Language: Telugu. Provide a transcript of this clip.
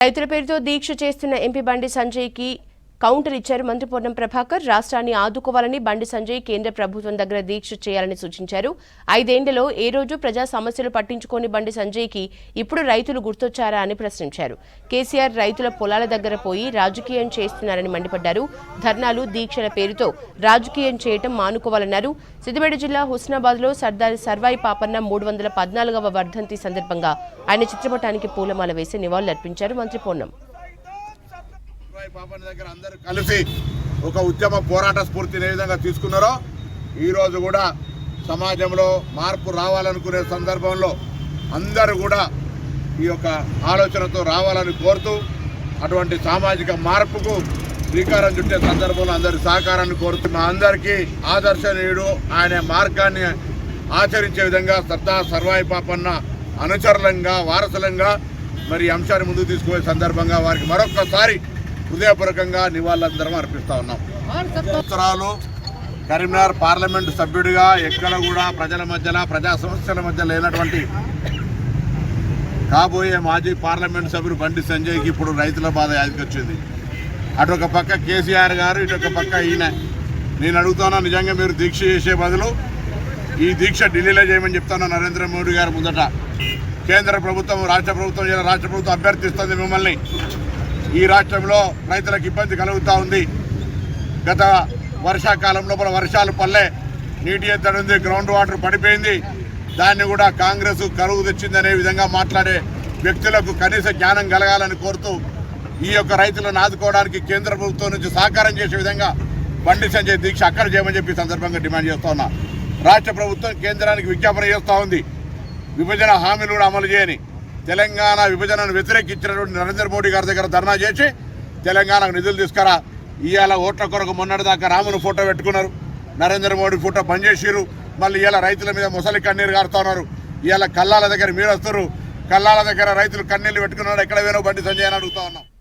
రైతుల పేరుతో దీక్ష చేస్తున్న ఎంపీ బండి సంజయ్కి కౌంటర్ ఇచ్చారు మంత్రి పొన్నం ప్రభాకర్. రాష్ట్రాన్ని ఆదుకోవాలని బండి సంజయ్ కేంద్ర ప్రభుత్వం దగ్గర దీక్ష చేయాలని సూచించారు. 5 ఏళ్లలో ఏ రోజు ప్రజా సమస్యలు పట్టించుకోని బండి సంజయ్కి ఇప్పుడు రైతులు గుర్తొచ్చారా అని ప్రశ్నించారు. కేసీఆర్ రైతుల పొలాల దగ్గర పోయి రాజకీయం చేస్తున్నారని మండిపడ్డారు. ధర్నాలు, దీక్షల పేరుతో రాజకీయం చేయటం మానుకోవాలన్నారు. సిద్దిపేట జిల్లా హుస్నాబాద్లో సర్దార్ సర్వాయి పాపన్న 314వ వర్ధంతి సందర్భంగా ఆయన చిత్రపటానికి పూలమాల వేసి నివాళులర్పించారు మంత్రి పొన్నం. పాపన్న దగ్గర అందరూ కలిసి ఒక ఉద్యమ పోరాట స్ఫూర్తిని ఏ విధంగా తీసుకున్నారో ఈరోజు కూడా సమాజంలో మార్పు రావాలనుకునే సందర్భంలో అందరూ కూడా ఈ యొక్క ఆలోచనతో రావాలని కోరుతూ అటువంటి సామాజిక మార్పుకు శ్రీకారం చుట్టే సందర్భంలో అందరి సహకారాన్ని కోరుతూ మా అందరికీ ఆదర్శనీయుడు, ఆయన మార్గాన్ని ఆచరించే విధంగా సర్దార్ సర్వాయి పాపన్న అనుచరులంగా వారసులంగా మరి ఈ అంశాన్ని ముందుకు తీసుకునే సందర్భంగా వారికి మరొకసారి హృదయపూర్వకంగా నివాళులందరం అర్పిస్తా ఉన్నాం. సంవత్సరాలు కరీంనగర్ పార్లమెంటు సభ్యుడిగా ఎక్కడ కూడా ప్రజల మధ్యలో ప్రజా సమస్యల మధ్య లేనటువంటి కాబోయే మాజీ పార్లమెంటు సభ్యుడు బండి సంజయ్కి ఇప్పుడు రైతుల బాధ యాదికొచ్చింది. అటొక పక్క కేసీఆర్ గారు, ఇటొక పక్క ఈయన. నేను అడుగుతున్నా, నిజంగా మీరు దీక్ష చేసే బదులు ఈ దీక్ష ఢిల్లీలో చేయమని చెప్తాను. నరేంద్ర మోడీ గారు ముందట కేంద్ర ప్రభుత్వం, రాష్ట్ర ప్రభుత్వం అభ్యర్థిస్తుంది మిమ్మల్ని. ఈ రాష్ట్రంలో రైతులకు ఇబ్బంది కలుగుతూ ఉంది. గత వర్షాకాలంలో వర్షాలు పల్లె, నీటి ఎద్దడి ఉంది, గ్రౌండ్ వాటర్ పడిపోయింది. దాన్ని కూడా కాంగ్రెస్ కరువు తెచ్చిందనే విధంగా మాట్లాడే వ్యక్తులకు కనీస జ్ఞానం కలగాలని కోరుతూ ఈ యొక్క రైతులను ఆదుకోవడానికి కేంద్ర ప్రభుత్వం నుంచి సహకారం చేసే విధంగా బండి సంజయ్ దీక్ష అక్కడ చేయమని చెప్పి సందర్భంగా డిమాండ్ చేస్తూ ఉన్నా. రాష్ట్ర ప్రభుత్వం కేంద్రానికి విజ్ఞాపన చేస్తూ ఉంది, విభజన హామీలు కూడా అమలు చేయని. తెలంగాణ విభజనను వ్యతిరేకించినటువంటి నరేంద్ర మోడీ గారి దగ్గర ధర్నా చేసి తెలంగాణకు నిధులు తీసుకురా. ఇవాళ ఓట్ల కొరకు మొన్నటిదాకా రామును ఫోటో పెట్టుకున్నారు, నరేంద్ర మోడీ ఫోటో పనిచేసిరు. మళ్ళీ ఇవాళ రైతుల మీద ముసలి కన్నీరు కారుతున్నారు. ఇవాళ కల్లాల దగ్గర మీరు వస్తారు, కల్లాల దగ్గర రైతులు కన్నీళ్లు పెట్టుకున్నారు. ఎక్కడ వేనో బండి సంజయ్ అని అడుగుతా ఉన్నాం.